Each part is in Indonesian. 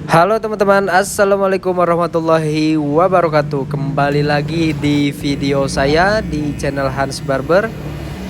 Halo teman-teman, assalamualaikum warahmatullahi wabarakatuh. Kembali lagi di video saya di channel Hans Barber,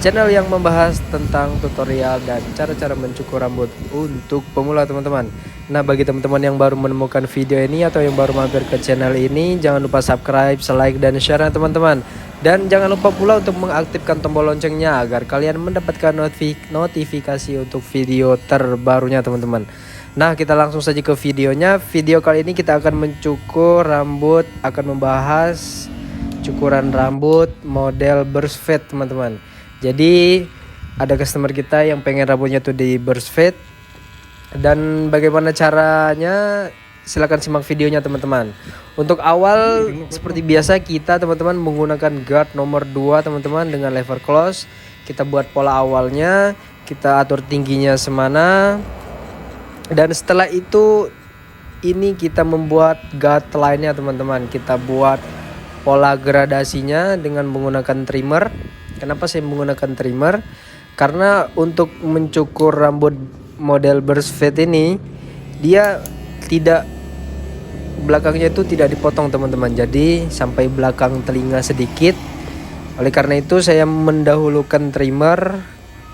channel yang membahas tentang tutorial dan cara-cara mencukur rambut untuk pemula teman-teman. Nah, bagi teman-teman yang baru menemukan video ini atau yang baru mampir ke channel ini, jangan lupa subscribe, like, dan share ya teman-teman. Dan jangan lupa pula untuk mengaktifkan tombol loncengnya agar kalian mendapatkan notifikasi untuk video terbarunya teman-teman. Nah, kita langsung saja ke videonya. Video kali ini kita akan mencukur rambut, akan membahas cukuran rambut model burst fade teman-teman. Jadi ada customer kita yang pengen rambutnya tuh di burst fade, dan bagaimana caranya silahkan simak videonya teman-teman. Untuk awal seperti biasa kita teman-teman menggunakan guard nomor 2 teman-teman dengan lever close. Kita buat pola awalnya, kita atur tingginya semana. Dan setelah itu ini kita membuat guideline-nya teman-teman. Kita buat pola gradasinya dengan menggunakan trimmer. Kenapa saya menggunakan trimmer? Karena untuk mencukur rambut model burst fade ini dia tidak, belakangnya itu tidak dipotong teman-teman. Jadi sampai belakang telinga sedikit. Oleh karena itu saya mendahulukan trimmer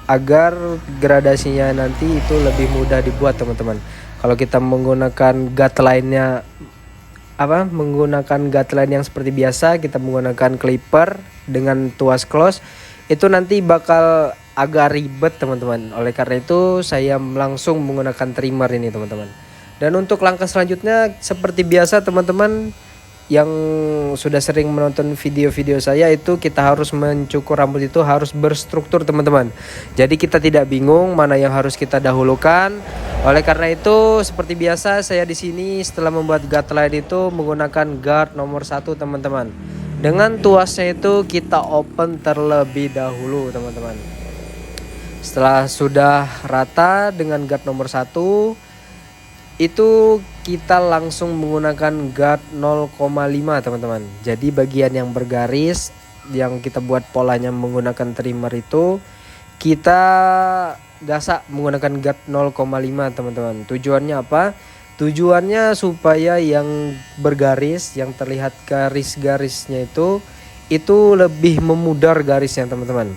agar gradasinya nanti itu lebih mudah dibuat teman-teman. Kalau kita menggunakan guideline-nya menggunakan guideline yang seperti biasa, kita menggunakan clipper dengan tuas close, itu nanti bakal agak ribet teman-teman. Oleh karena itu saya langsung menggunakan trimmer ini teman-teman. Dan untuk langkah selanjutnya seperti biasa teman-teman yang sudah sering menonton video-video saya, itu kita harus mencukur rambut itu harus berstruktur teman-teman. Jadi kita tidak bingung mana yang harus kita dahulukan. Oleh karena itu seperti biasa saya di sini setelah membuat guideline itu menggunakan guard nomor 1 teman-teman. Dengan tuasnya itu kita open terlebih dahulu teman-teman. Setelah sudah rata dengan guard nomor 1, itu kita langsung menggunakan guard 0,5 teman-teman. Jadi bagian yang bergaris yang kita buat polanya menggunakan trimmer itu kita gasak menggunakan guard 0,5 teman-teman. Tujuannya apa? Tujuannya supaya yang bergaris, yang terlihat garis-garisnya itu lebih memudar garisnya teman-teman.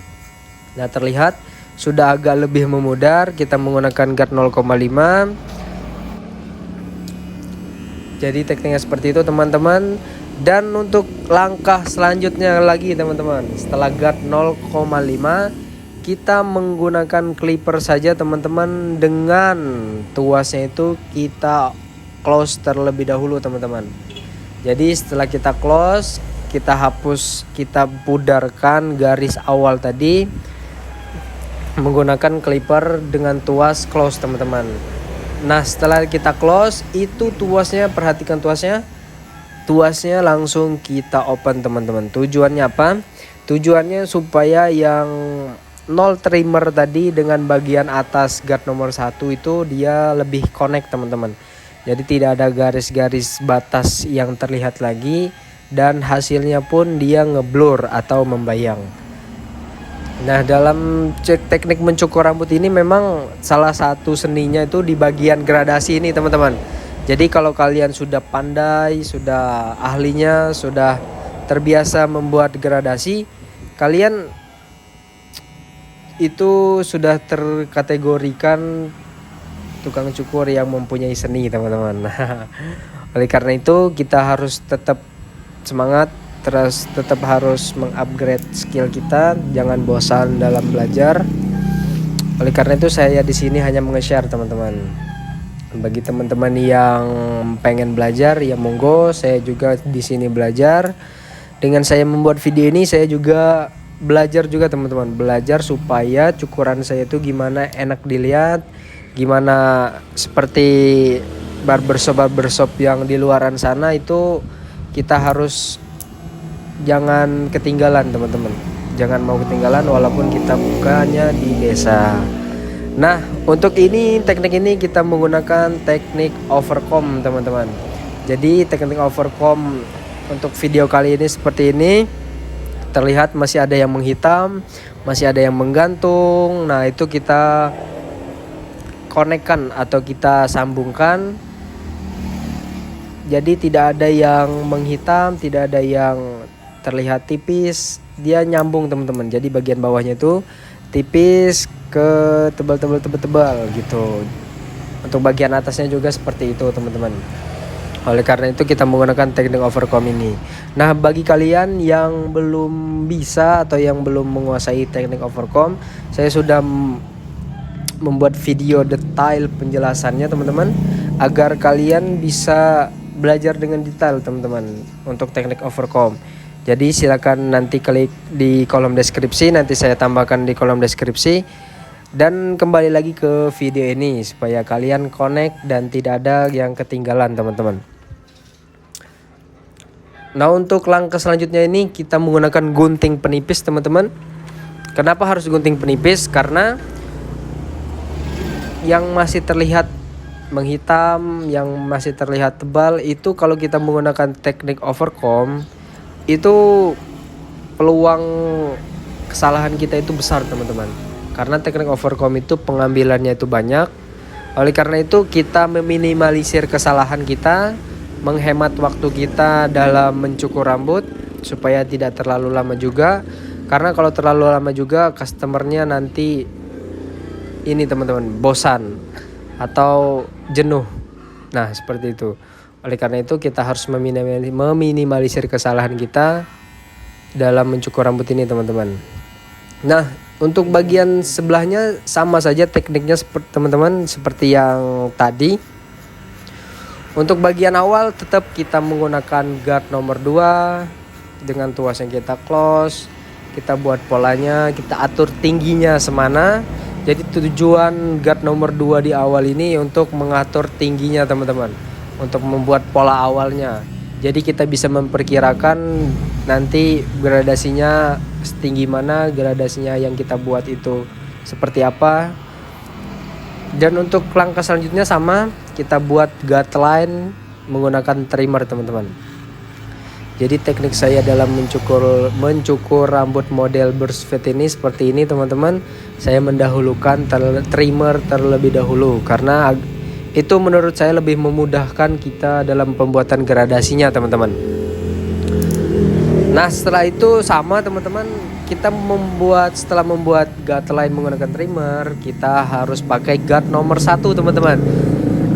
Nah, terlihat sudah agak lebih memudar, kita menggunakan guard 0,5. Jadi tekniknya seperti itu teman-teman. Dan untuk langkah selanjutnya lagi teman-teman, setelah guard 0,5 kita menggunakan clipper saja teman-teman. Dengan tuasnya itu kita close terlebih dahulu teman-teman. Jadi setelah kita close, kita hapus, kita pudarkan garis awal tadi menggunakan clipper dengan tuas close teman-teman. Nah, setelah kita close itu tuasnya, perhatikan tuasnya langsung kita open teman-teman. Tujuannya apa? Tujuannya supaya yang 0 trimmer tadi dengan bagian atas guard nomor 1 itu dia lebih connect teman-teman. Jadi tidak ada garis-garis batas yang terlihat lagi, dan hasilnya pun dia ngeblur atau membayang. Nah, dalam teknik mencukur rambut ini memang salah satu seninya itu di bagian gradasi ini teman-teman. Jadi kalau kalian sudah pandai, sudah ahlinya, sudah terbiasa membuat gradasi, kalian itu sudah terkategorikan tukang cukur yang mempunyai seni teman-teman. Oleh karena itu kita harus tetap semangat, terus tetap harus mengupgrade skill kita, jangan bosan dalam belajar. Oleh karena itu saya di sini hanya menge-share teman-teman. Bagi teman-teman yang pengen belajar ya monggo, saya juga di sini belajar. Dengan saya membuat video ini saya juga belajar juga teman-teman, belajar supaya cukuran saya itu gimana enak dilihat, gimana seperti barbershop yang di luaran sana itu kita harus jangan ketinggalan teman-teman. Jangan mau ketinggalan walaupun kita bukannya di desa. Nah, untuk ini teknik ini kita menggunakan teknik overcomb teman-teman. Jadi teknik overcomb untuk video kali ini seperti ini. Terlihat masih ada yang menghitam, masih ada yang menggantung. Nah, itu kita konekkan atau kita sambungkan Jadi tidak ada yang menghitam, tidak ada yang terlihat tipis, dia nyambung teman-teman. Jadi bagian bawahnya itu tipis ke tebal-tebal gitu. Untuk bagian atasnya juga seperti itu teman-teman. Oleh karena itu kita menggunakan teknik overcomb ini. Nah, bagi kalian yang belum bisa atau yang belum menguasai teknik overcomb, saya sudah membuat video detail penjelasannya teman-teman, agar kalian bisa belajar dengan detail teman-teman untuk teknik overcomb. Jadi silakan nanti klik di kolom deskripsi, nanti saya tambahkan di kolom deskripsi. Dan kembali lagi ke video ini supaya kalian connect dan tidak ada yang ketinggalan teman-teman. Nah, untuk langkah selanjutnya ini kita menggunakan gunting penipis teman-teman. Kenapa harus gunting penipis? Karena yang masih terlihat menghitam, yang masih terlihat tebal itu kalau kita menggunakan teknik overcomb itu peluang kesalahan kita itu besar teman-teman. Karena teknik overcomb itu pengambilannya itu banyak. Oleh karena itu kita meminimalisir kesalahan kita, menghemat waktu kita dalam mencukur rambut supaya tidak terlalu lama juga. Karena kalau terlalu lama juga customernya nanti ini teman-teman bosan atau jenuh. Nah, seperti itu. Oleh karena itu kita harus meminimalisir kesalahan kita dalam mencukur rambut ini teman-teman. Nah, untuk bagian sebelahnya sama saja tekniknya teman-teman seperti yang tadi. Untuk bagian awal tetap kita menggunakan guard nomor 2 dengan tuas yang kita close. Kita buat polanya, kita atur tingginya semana. Jadi tujuan guard nomor 2 di awal ini untuk mengatur tingginya teman-teman, untuk membuat pola awalnya. Jadi kita bisa memperkirakan nanti gradasinya setinggi mana, gradasinya yang kita buat itu seperti apa. Dan untuk langkah selanjutnya sama, kita buat guard line menggunakan trimmer teman-teman. Jadi teknik saya dalam mencukur rambut model burst fade ini seperti ini teman-teman. Saya mendahulukan trimmer terlebih dahulu karena itu menurut saya lebih memudahkan kita dalam pembuatan gradasinya teman-teman. Nah, setelah itu sama teman-teman, kita setelah membuat guard line menggunakan trimmer, kita harus pakai guard nomor 1 teman-teman.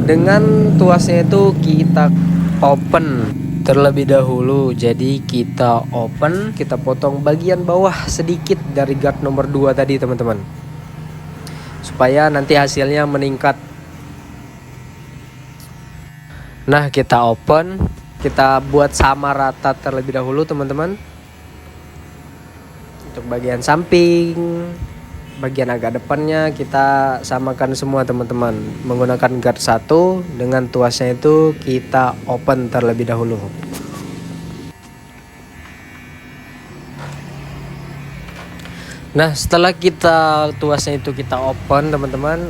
Dengan tuasnya itu kita open terlebih dahulu. Jadi kita open, kita potong bagian bawah sedikit dari guard nomor 2 tadi teman-teman, supaya nanti hasilnya meningkat. Nah, kita open, kita buat sama rata terlebih dahulu teman-teman. Untuk bagian samping, bagian agak depannya kita samakan semua teman-teman. Menggunakan guard 1 dengan tuasnya itu kita open terlebih dahulu. Nah, setelah tuasnya itu kita open teman-teman,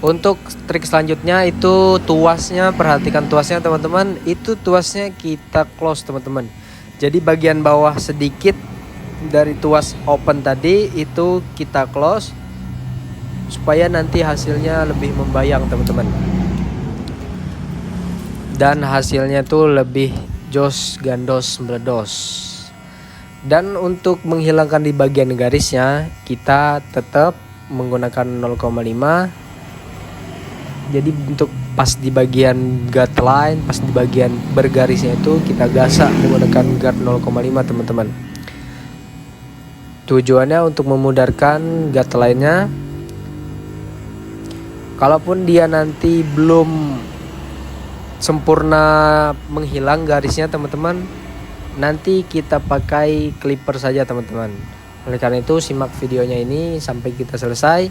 untuk trik selanjutnya itu tuasnya, perhatikan tuasnya teman-teman, itu tuasnya kita close teman-teman. Jadi bagian bawah sedikit dari tuas open tadi itu kita close supaya nanti hasilnya lebih membayang teman-teman, dan hasilnya tuh lebih jos, gandos, meledos. Dan untuk menghilangkan di bagian garisnya kita tetap menggunakan 0,5. Jadi untuk pas di bagian guard line, pas di bagian bergarisnya itu kita gasak menggunakan guard 0,5 teman-teman. Tujuannya untuk memudahkan guard line-nya. Kalaupun dia nanti belum sempurna menghilang garisnya teman-teman, nanti kita pakai clipper saja teman-teman. Oleh karena itu simak videonya ini sampai kita selesai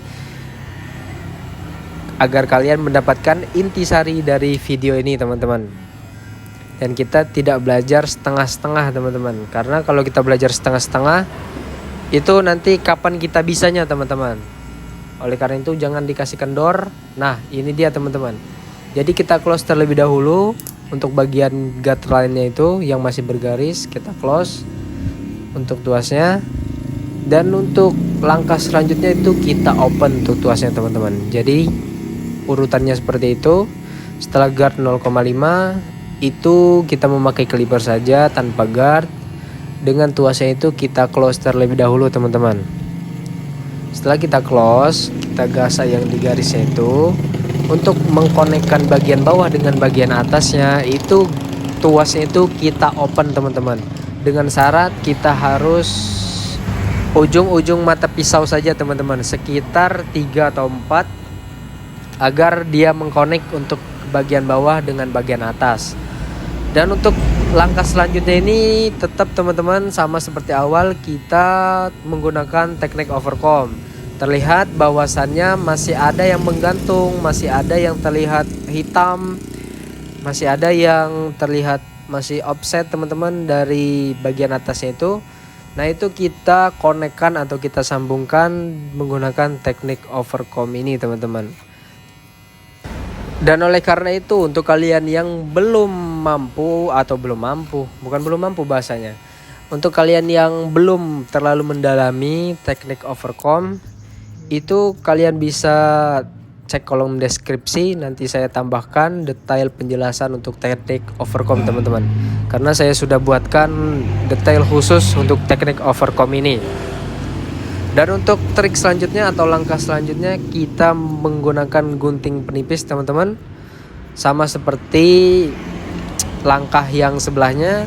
agar kalian mendapatkan intisari dari video ini teman-teman. Dan kita tidak belajar setengah-setengah teman-teman, karena kalau kita belajar setengah-setengah itu nanti kapan kita bisanya teman-teman. Oleh karena itu jangan dikasih kendor. Nah, ini dia teman-teman. Jadi kita close terlebih dahulu. Untuk bagian guard line-nya itu yang masih bergaris kita close untuk tuasnya. Dan untuk langkah selanjutnya itu kita open untuk tuasnya teman-teman. Jadi urutannya seperti itu. Setelah guard 0,5 itu kita memakai kaliper saja tanpa guard. Dengan tuasnya itu kita close terlebih dahulu teman-teman. Setelah kita close, kita gasak yang di garisnya itu. Untuk mengkonekkan bagian bawah dengan bagian atasnya itu tuasnya itu kita open teman-teman. Dengan syarat kita harus ujung-ujung mata pisau saja teman-teman, sekitar 3 atau 4 agar dia mengkonek untuk bagian bawah dengan bagian atas. Dan untuk langkah selanjutnya ini tetap teman-teman sama seperti awal, kita menggunakan teknik overcomb. Terlihat bahwasannya masih ada yang menggantung, masih ada yang terlihat hitam, masih ada yang terlihat masih offset teman-teman dari bagian atasnya itu. Nah itu kita konekkan atau kita sambungkan menggunakan teknik overcomb ini teman-teman. Dan oleh karena itu untuk kalian yang belum mampu atau bukan belum mampu bahasanya, untuk kalian yang belum terlalu mendalami teknik overcomb, itu kalian bisa cek kolom deskripsi, nanti saya tambahkan detail penjelasan untuk teknik overcomb teman-teman, karena saya sudah buatkan detail khusus untuk teknik overcomb ini. Dan untuk trik selanjutnya atau langkah selanjutnya, kita menggunakan gunting penipis teman-teman, sama seperti langkah yang sebelahnya.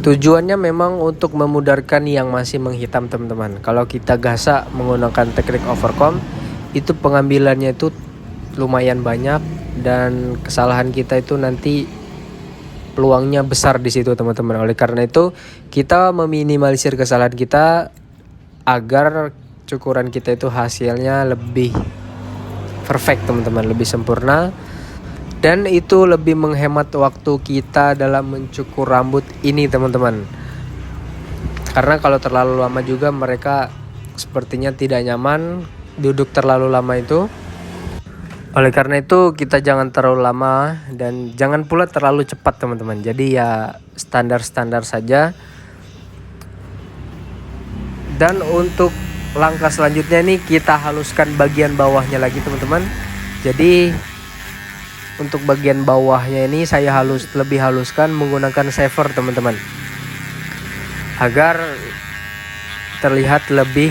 Tujuannya memang untuk memudarkan yang masih menghitam teman-teman. Kalau kita gasak menggunakan teknik overcomb, itu pengambilannya itu lumayan banyak dan kesalahan kita itu nanti peluangnya besar di situ teman-teman. Oleh karena itu kita meminimalisir kesalahan kita agar cukuran kita itu hasilnya lebih perfect teman-teman, lebih sempurna. Dan itu lebih menghemat waktu kita dalam mencukur rambut ini teman-teman. Karena kalau terlalu lama juga mereka sepertinya tidak nyaman duduk terlalu lama itu. Oleh karena itu kita jangan terlalu lama dan jangan pula terlalu cepat teman-teman. Jadi ya standar-standar saja. Dan untuk langkah selanjutnya nih kita haluskan bagian bawahnya lagi teman-teman. Jadi untuk bagian bawahnya ini saya lebih haluskan menggunakan shaver teman-teman, agar terlihat lebih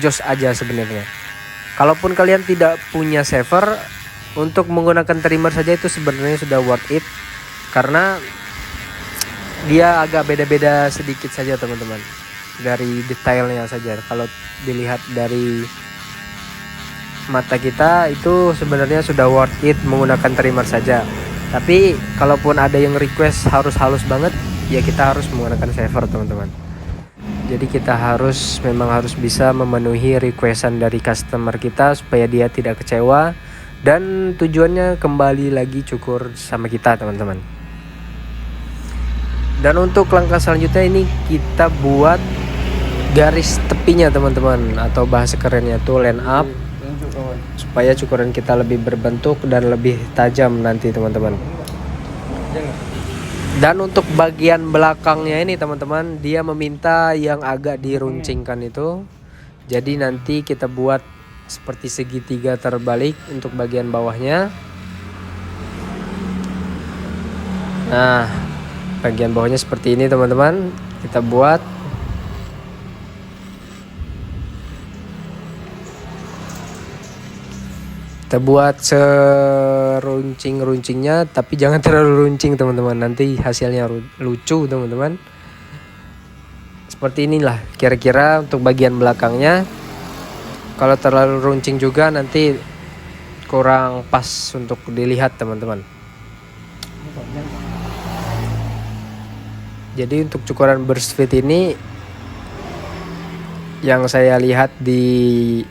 jos aja sebenarnya. Kalaupun kalian tidak punya shaver, untuk menggunakan trimmer saja itu sebenarnya sudah worth it, karena dia agak beda-beda sedikit saja teman-teman dari detailnya saja. Kalau dilihat dari mata kita itu sebenarnya sudah worth it menggunakan trimmer saja. Tapi kalaupun ada yang request harus halus banget, ya kita harus menggunakan shaver teman-teman. Jadi kita memang harus bisa memenuhi requestan dari customer kita supaya dia tidak kecewa dan tujuannya kembali lagi cukur sama kita teman-teman. Dan untuk langkah selanjutnya ini kita buat garis tepinya teman-teman, atau bahasa kerennya tuh line up, supaya cukuran kita lebih berbentuk dan lebih tajam nanti teman-teman. Dan untuk bagian belakangnya ini teman-teman, dia meminta yang agak diruncingkan itu. Jadi nanti kita buat seperti segitiga terbalik untuk bagian bawahnya. Nah, bagian bawahnya seperti ini teman-teman. Kita buat seruncing-runcingnya, tapi jangan terlalu runcing teman-teman, nanti hasilnya lucu teman-teman. Seperti inilah kira-kira untuk bagian belakangnya. Kalau terlalu runcing juga nanti kurang pas untuk dilihat teman-teman. Jadi untuk cukuran burst fit ini yang saya lihat di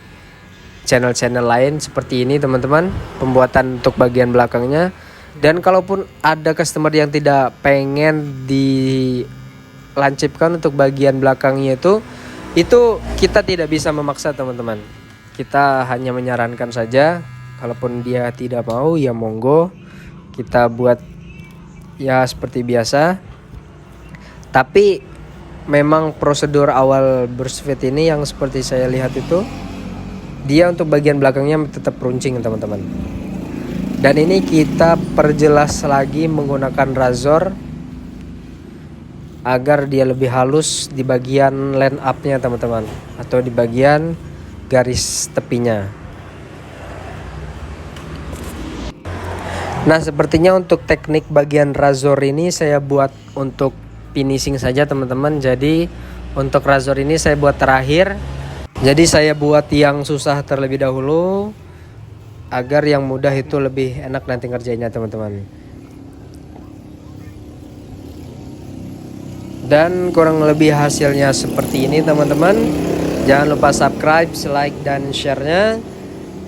channel-channel lain seperti ini teman-teman, pembuatan untuk bagian belakangnya. Dan kalaupun ada customer yang tidak pengen dilancipkan untuk bagian belakangnya itu kita tidak bisa memaksa teman-teman. Kita hanya menyarankan saja. Kalaupun dia tidak mau, ya monggo kita buat ya seperti biasa. Tapi memang prosedur awal burst fit ini yang seperti saya lihat itu, dia untuk bagian belakangnya tetap runcing teman-teman. Dan ini kita perjelas lagi menggunakan razor agar dia lebih halus di bagian line up-nya teman-teman, atau di bagian garis tepinya. Nah, sepertinya untuk teknik bagian razor ini saya buat untuk finishing saja teman-teman. Jadi untuk razor ini saya buat terakhir. Jadi saya buat yang susah terlebih dahulu agar yang mudah itu lebih enak nanti ngerjainnya teman-teman. Dan kurang lebih hasilnya seperti ini teman-teman. Jangan lupa subscribe, like, dan share-nya.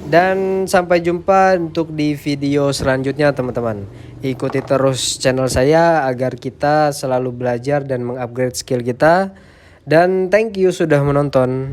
Dan sampai jumpa untuk di video selanjutnya teman-teman. Ikuti terus channel saya agar kita selalu belajar dan mengupgrade skill kita. Dan thank you sudah menonton.